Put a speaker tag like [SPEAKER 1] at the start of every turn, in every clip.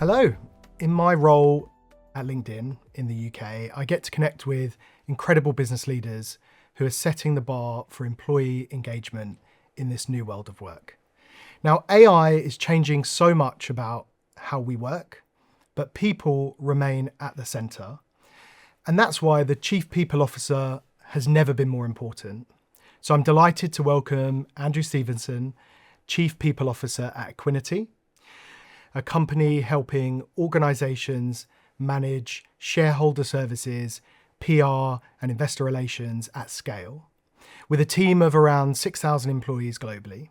[SPEAKER 1] Hello. In my role at LinkedIn in the UK, I get to connect with incredible business leaders who are setting the bar for employee engagement in this new world of work. Now, AI is changing so much about how we work, but people remain at the centre. And that's why the Chief People Officer has never been more important. So I'm delighted to welcome Andrew Stephenson, Chief People Officer at Equiniti, a company helping organisations manage shareholder services, PR and investor relations at scale, with a team of around 6,000 employees globally.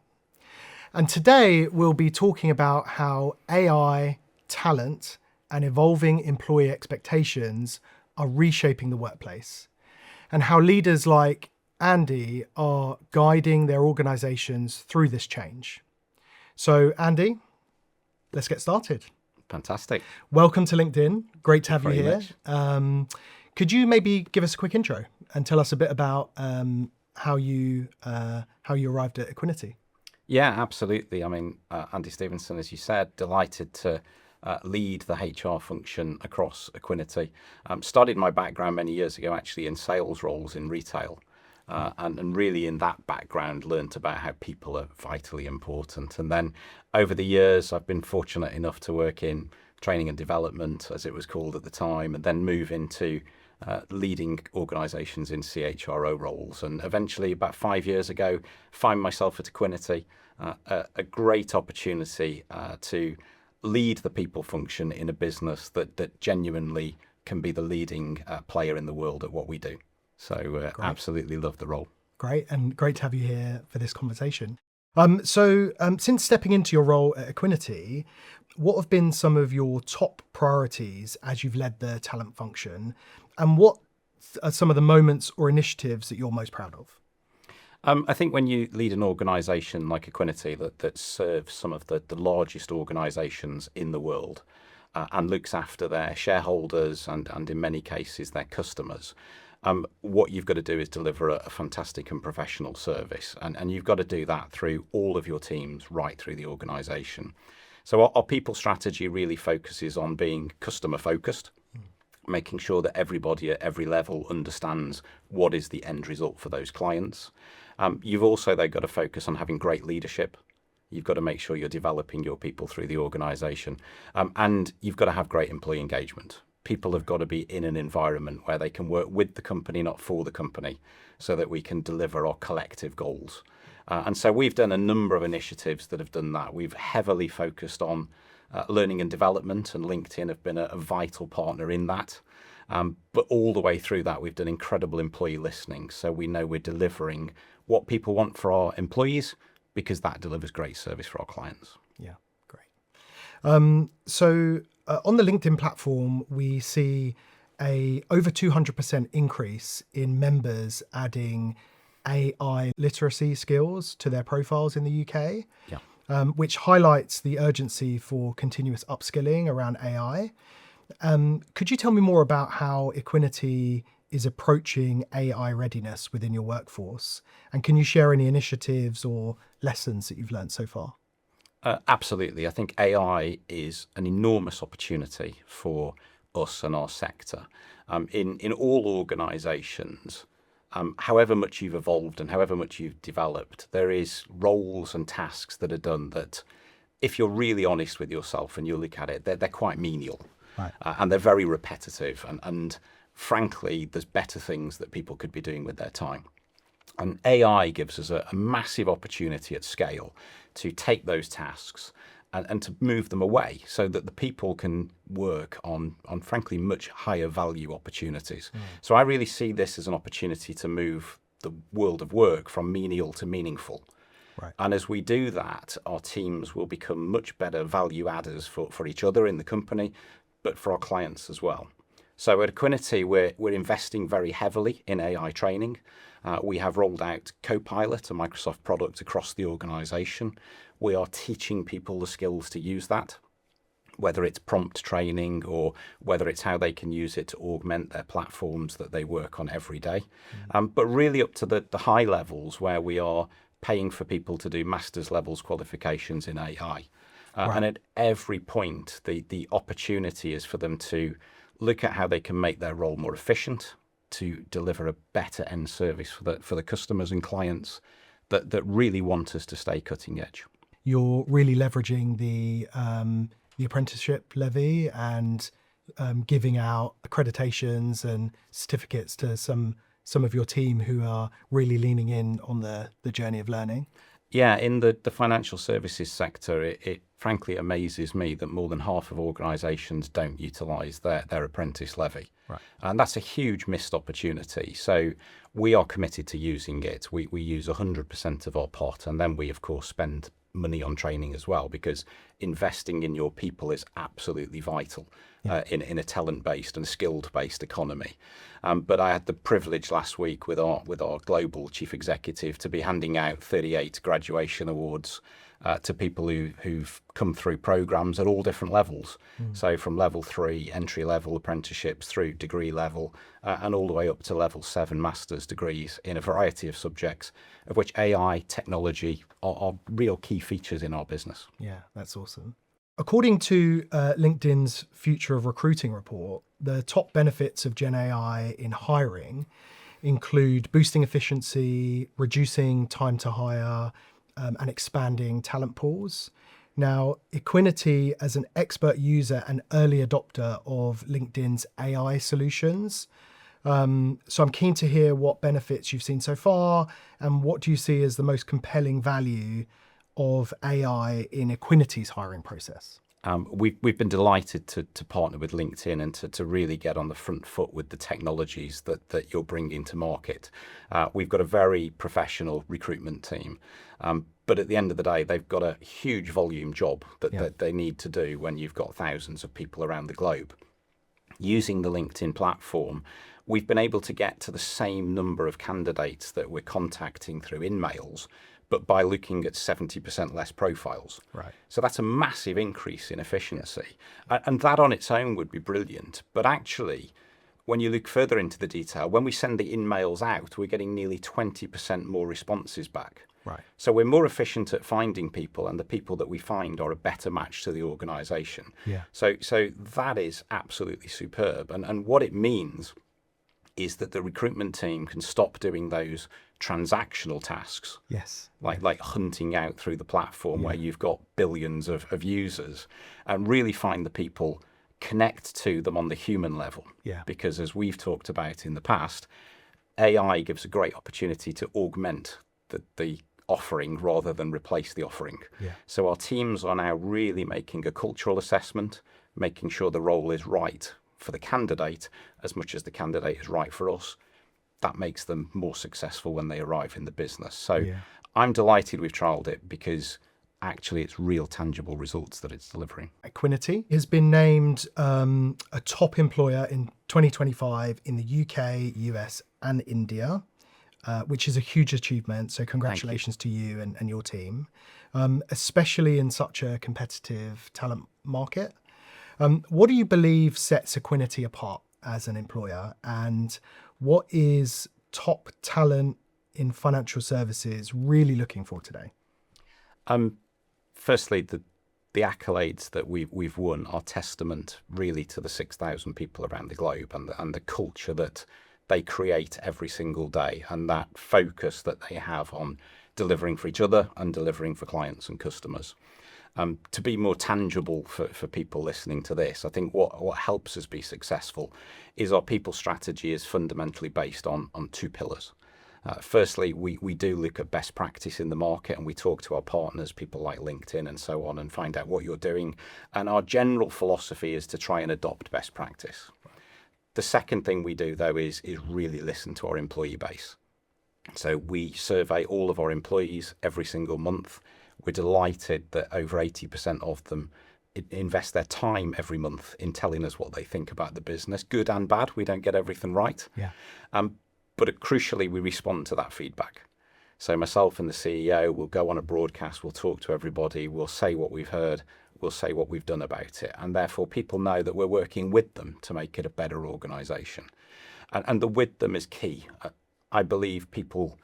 [SPEAKER 1] And today we'll be talking about how AI, talent and evolving employee expectations are reshaping the workplace, and how leaders like Andy are guiding their organisations through this change. So Andy, let's get started.
[SPEAKER 2] Fantastic.
[SPEAKER 1] Welcome to LinkedIn. Great to have you here.
[SPEAKER 2] Could
[SPEAKER 1] you maybe give us a quick intro and tell us a bit about how you arrived at Equiniti?
[SPEAKER 2] Yeah, absolutely. I mean, Andy Stephenson, as you said, delighted to lead the HR function across Equiniti. Started my background many years ago actually in sales roles in retail. And really in that background learned about how people are vitally important. And then over the years, I've been fortunate enough to work in training and development, as it was called at the time, and then move into leading organisations in CHRO roles. And eventually, about 5 years ago, find myself at Equiniti, a great opportunity to lead the people function in a business that genuinely can be the leading player in the world at what we do. So absolutely love the role.
[SPEAKER 1] Great, and great to have you here for this conversation. Since stepping into your role at Equiniti, what have been some of your top priorities as you've led the talent function, and what are some of the moments or initiatives that you're most proud of?
[SPEAKER 2] I think when you lead an organisation like Equiniti that serves some of the largest organisations in the world and looks after their shareholders and in many cases their customers, what you've got to do is deliver a fantastic and professional service. And you've got to do that through all of your teams right through the organisation. So our people strategy really focuses on being customer focused, making sure that everybody at every level understands what is the end result for those clients. You've also, though, got to focus on having great leadership. You've got to make sure you're developing your people through the organisation. And you've got to have great employee engagement. People have got to be in an environment where they can work with the company, not for the company, so that we can deliver our collective goals. And so we've done a number of initiatives that have done that. We've heavily focused on learning and development, and LinkedIn have been a vital partner in that. But all the way through that, we've done incredible employee listening. So we know we're delivering what people want for our employees, because that delivers great service for our clients.
[SPEAKER 1] Yeah, great. On the LinkedIn platform, we see a over 200% increase in members adding AI literacy skills to their profiles in the UK, which highlights the urgency for continuous upskilling around AI. Could you tell me more about how Equiniti is approaching AI readiness within your workforce? And can you share any initiatives or lessons that you've learned so far?
[SPEAKER 2] Absolutely. I think AI is an enormous opportunity for us and our sector. In all organisations, however much you've evolved and however much you've developed, there is roles and tasks that are done that, if you're really honest with yourself and you look at it, they're quite menial.
[SPEAKER 1] Right.
[SPEAKER 2] And they're very repetitive. And frankly, there's better things that people could be doing with their time. And AI gives us a massive opportunity at scale to take those tasks and to move them away so that the people can work on frankly, much higher value opportunities. So I really see this as an opportunity to move the world of work from menial to meaningful.
[SPEAKER 1] Right.
[SPEAKER 2] And as we do that, our teams will become much better value adders for each other in the company, but for our clients as well. So at Equiniti, we're investing very heavily in AI training. We have rolled out Copilot, a Microsoft product, across the organisation. We are teaching people the skills to use that, whether it's prompt training or whether it's how they can use it to augment their platforms that they work on every day. But really up to the high levels where we are paying for people to do master's levels qualifications in AI. And at every point, the opportunity is for them to look at how they can make their role more efficient, to deliver a better end service for the customers and clients that really want us to stay cutting edge.
[SPEAKER 1] You're really leveraging the apprenticeship levy and giving out accreditations and certificates to some of your team who are really leaning in on the journey of learning.
[SPEAKER 2] Yeah, in the financial services sector, it frankly amazes me that more than half of organisations don't utilise their apprentice levy.
[SPEAKER 1] Right.
[SPEAKER 2] And that's a huge missed opportunity. So we are committed to using it. We use 100% of our pot, and then we, of course, spend money on training as well, because investing in your people is absolutely vital in a talent-based and skilled-based economy. But I had the privilege last week with our global chief executive to be handing out 38 graduation awards to people who've come through programs at all different levels. So from level 3 entry-level apprenticeships through degree level and all the way up to level 7 master's degrees in a variety of subjects, of which AI, technology are real key features in our business.
[SPEAKER 1] Yeah, that's awesome. According to LinkedIn's Future of Recruiting report, the top benefits of Gen AI in hiring include boosting efficiency, reducing time to hire, and expanding talent pools. Now, Equiniti, as an expert user and early adopter of LinkedIn's AI solutions, so I'm keen to hear what benefits you've seen so far, and what do you see as the most compelling value of AI in Equiniti's hiring process?
[SPEAKER 2] We've been delighted to partner with LinkedIn and to really get on the front foot with the technologies that you're bringing to market. We've got a very professional recruitment team, but at the end of the day, they've got a huge volume job that they need to do when you've got thousands of people around the globe. Using the LinkedIn platform, we've been able to get to the same number of candidates that we're contacting through InMails, but by looking at 70% less profiles.
[SPEAKER 1] Right.
[SPEAKER 2] So that's a massive increase in efficiency. And that on its own would be brilliant. But actually, when you look further into the detail, when we send the in-mails out, we're getting nearly 20% more responses back.
[SPEAKER 1] Right.
[SPEAKER 2] So we're more efficient at finding people, and the people that we find are a better match to the organisation.
[SPEAKER 1] Yeah.
[SPEAKER 2] So that is absolutely superb. And what it means is that the recruitment team can stop doing those transactional tasks,
[SPEAKER 1] Yes.
[SPEAKER 2] like hunting out through the platform where you've got billions of users, and really find the people, connect to them on the human level.
[SPEAKER 1] Yeah.
[SPEAKER 2] Because as we've talked about in the past, AI gives a great opportunity to augment the offering rather than replace the offering.
[SPEAKER 1] Yeah.
[SPEAKER 2] So our teams are now really making a cultural assessment, making sure the role is right for the candidate as much as the candidate is right for us. That makes them more successful when they arrive in the business. So I'm delighted we've trialled it, because actually it's real tangible results that it's delivering.
[SPEAKER 1] Equiniti has been named a top employer in 2025 in the UK, US, and India, which is a huge achievement. So congratulations to you and your team, especially in such a competitive talent market. What do you believe sets Equiniti apart as an employer, and what is top talent in financial services really looking for today?
[SPEAKER 2] Firstly, the accolades that we've won are testament really to the 6,000 people around the globe and the culture that they create every single day, and that focus that they have on delivering for each other and delivering for clients and customers. To be more tangible for people listening to this, I think what helps us be successful is our people strategy is fundamentally based on two pillars. Firstly, we do look at best practice in the market, and we talk to our partners, people like LinkedIn and so on, and find out what you're doing. And our general philosophy is to try and adopt best practice. The second thing we do, though, is really listen to our employee base. So we survey all of our employees every single month. We're delighted that over 80% of them invest their time every month in telling us what they think about the business, good and bad. We don't get everything right.
[SPEAKER 1] Yeah.
[SPEAKER 2] But crucially, we respond to that feedback. So myself and the CEO will go on a broadcast, we'll talk to everybody, we'll say what we've heard, we'll say what we've done about it. And therefore, people know that we're working with them to make it a better organisation. And the with them is key. I believe people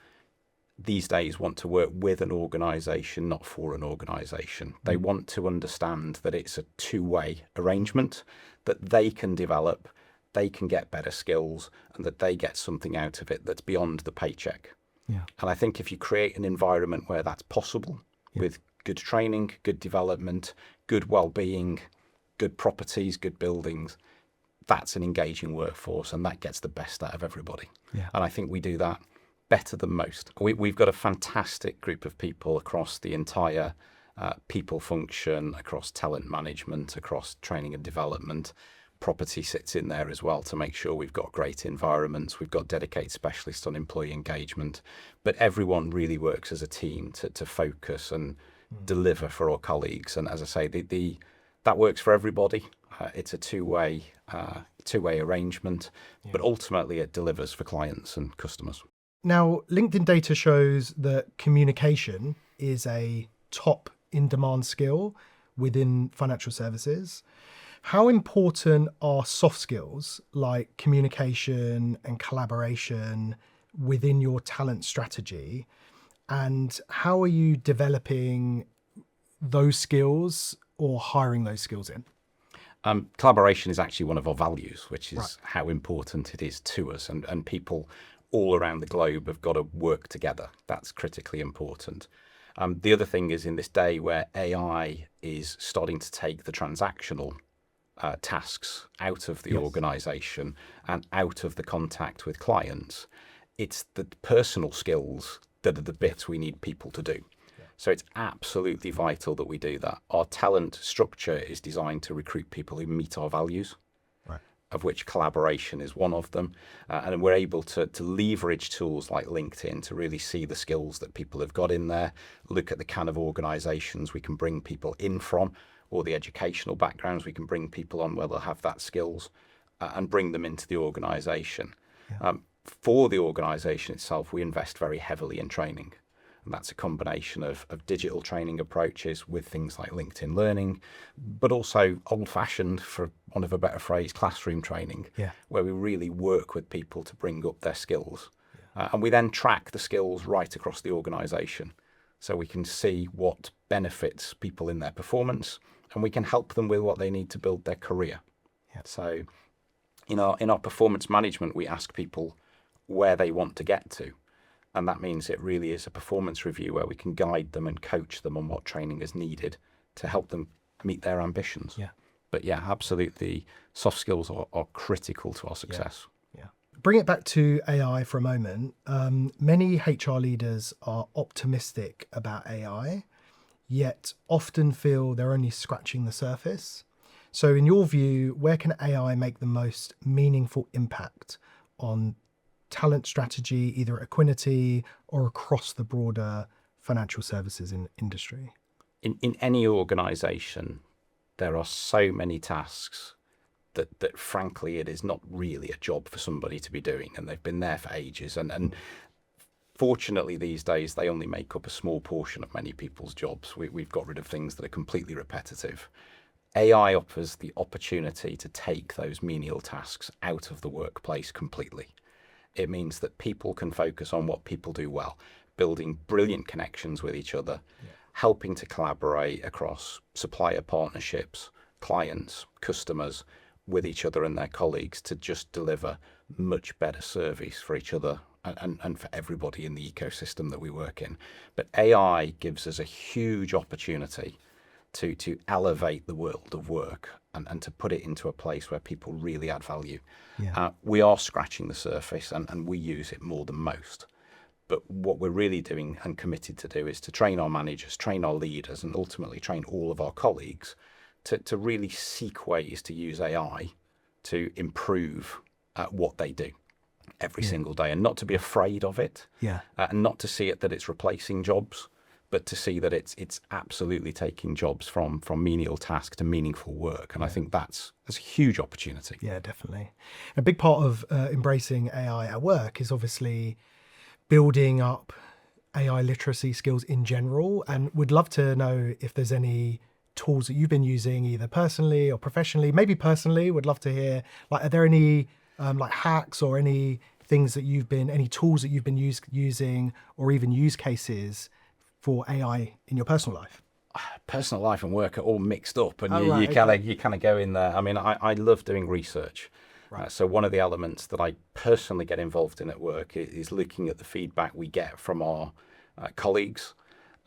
[SPEAKER 2] these days want to work with an organisation, not for an organisation. They want to understand that it's a two-way arrangement, that they can develop, they can get better skills, and that they get something out of it that's beyond the paycheck.
[SPEAKER 1] Yeah.
[SPEAKER 2] And I think if you create an environment where that's possible, with good training, good development, good well-being, good properties, good buildings, that's an engaging workforce, and that gets the best out of everybody.
[SPEAKER 1] Yeah.
[SPEAKER 2] And I think we do that better than most. We've got a fantastic group of people across the entire people function, across talent management, across training and development. Property sits in there as well to make sure we've got great environments. We've got dedicated specialists on employee engagement, but everyone really works as a team to focus and deliver for our colleagues. And as I say, that works for everybody. It's a two-way arrangement, but ultimately it delivers for clients and customers.
[SPEAKER 1] Now, LinkedIn data shows that communication is a top in-demand skill within financial services. How important are soft skills like communication and collaboration within your talent strategy? And how are you developing those skills or hiring those skills in?
[SPEAKER 2] Collaboration is actually one of our values, which is how important it is to us. And people all around the globe have got to work together. That's critically important. The other thing is, in this day where AI is starting to take the transactional tasks out of the organisation and out of the contact with clients, it's the personal skills that are the bits we need people to do. So it's absolutely vital that we do that. Our talent structure is designed to recruit people who meet our values, of which collaboration is one of them. And we're able to leverage tools like LinkedIn to really see the skills that people have got in there, look at the kind of organisations we can bring people in from, or the educational backgrounds we can bring people on where they'll have that skills, and bring them into the organisation. For the organisation itself, we invest very heavily in training. And that's a combination of digital training approaches with things like LinkedIn Learning, but also old-fashioned, for want of a better phrase, classroom training, where we really work with people to bring up their skills. And we then track the skills right across the organisation. So we can see what benefits people in their performance, and we can help them with what they need to build their career. So in our performance management, we ask people where they want to get to. And that means it really is a performance review where we can guide them and coach them on what training is needed to help them meet their ambitions. But absolutely, soft skills are critical to our success.
[SPEAKER 1] Bring it back to AI for a moment. Many HR leaders are optimistic about AI, yet often feel they're only scratching the surface. So in your view, where can AI make the most meaningful impact on talent strategy, either at Equiniti or across the broader financial services industry?
[SPEAKER 2] In any organisation, there are so many tasks that frankly it is not really a job for somebody to be doing, and they've been there for ages. And fortunately these days they only make up a small portion of many people's jobs. We've got rid of things that are completely repetitive. AI offers the opportunity to take those menial tasks out of the workplace completely. It means that people can focus on what people do well, building brilliant connections with each other, helping to collaborate across supplier partnerships, clients, customers, with each other and their colleagues to just deliver much better service for each other and for everybody in the ecosystem that we work in. But AI gives us a huge opportunity to elevate the world of work and to put it into a place where people really add value. We are scratching the surface and we use it more than most. But what we're really doing and committed to do is to train our managers, train our leaders, and ultimately train all of our colleagues to really seek ways to use AI to improve what they do every single day, and not to be afraid of it, and not to see it that it's replacing jobs, but to see that it's absolutely taking jobs from menial task to meaningful work. And I think that's a huge opportunity.
[SPEAKER 1] Yeah, definitely. A big part of embracing AI at work is obviously building up AI literacy skills in general. And would love to know if there's any tools that you've been using either personally or professionally. Maybe personally, would love to hear, like, are there any like hacks or any things that any tools that you've been using, or even use cases for AI in your personal life?
[SPEAKER 2] Personal life and work are all mixed up, and
[SPEAKER 1] Oh,
[SPEAKER 2] you
[SPEAKER 1] right,
[SPEAKER 2] kind of go in there. I mean, I love doing research.
[SPEAKER 1] Right.
[SPEAKER 2] So one of the elements that I personally get involved in at work is looking at the feedback we get from our colleagues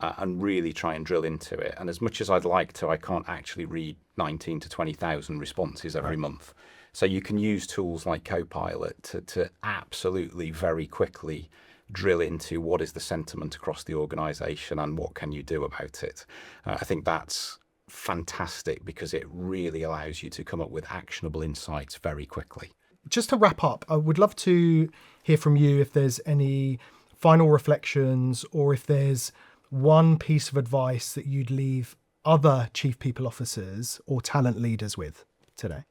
[SPEAKER 2] and really try and drill into it. And as much as I'd like to, I can't actually read 19 to 20,000 responses every month. So you can use tools like Copilot to absolutely very quickly drill into what is the sentiment across the organization and what can you do about it. I think that's fantastic because it really allows you to come up with actionable insights very quickly.
[SPEAKER 1] Just to wrap up, I would love to hear from you if there's any final reflections, or if there's one piece of advice that you'd leave other chief people officers or talent leaders with today.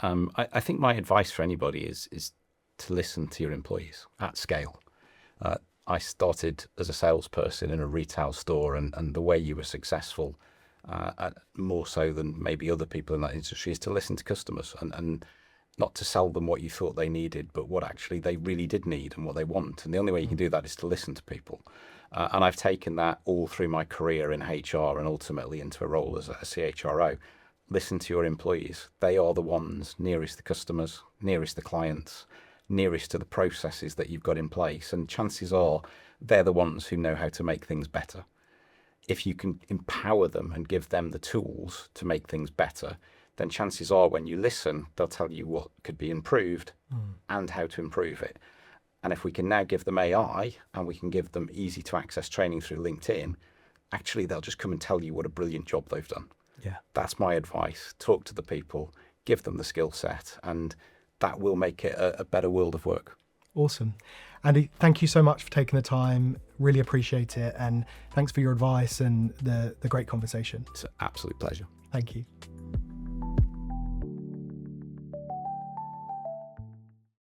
[SPEAKER 2] I think my advice for anybody is to listen to your employees at scale. I started as a salesperson in a retail store, and the way you were successful, more so than maybe other people in that industry, is to listen to customers and not to sell them what you thought they needed, but what actually they really did need and what they want. And the only way you can do that is to listen to people. And I've taken that all through my career in HR and ultimately into a role as a CHRO. Listen to your employees. They are the ones nearest the customers, nearest the clients, nearest to the processes that you've got in place. And chances are they're the ones who know how to make things better. If you can empower them and give them the tools to make things better, then chances are when you listen, they'll tell you what could be improved and how to improve it. And if we can now give them AI and we can give them easy to access training through LinkedIn, actually they'll just come and tell you what a brilliant job they've done.
[SPEAKER 1] Yeah.
[SPEAKER 2] That's my advice. Talk to the people, give them the skill set, and that will make it a better world of work.
[SPEAKER 1] Awesome. Andy, thank you so much for taking the time. Really appreciate it. And thanks for your advice and the great conversation.
[SPEAKER 2] It's an absolute pleasure.
[SPEAKER 1] Thank you.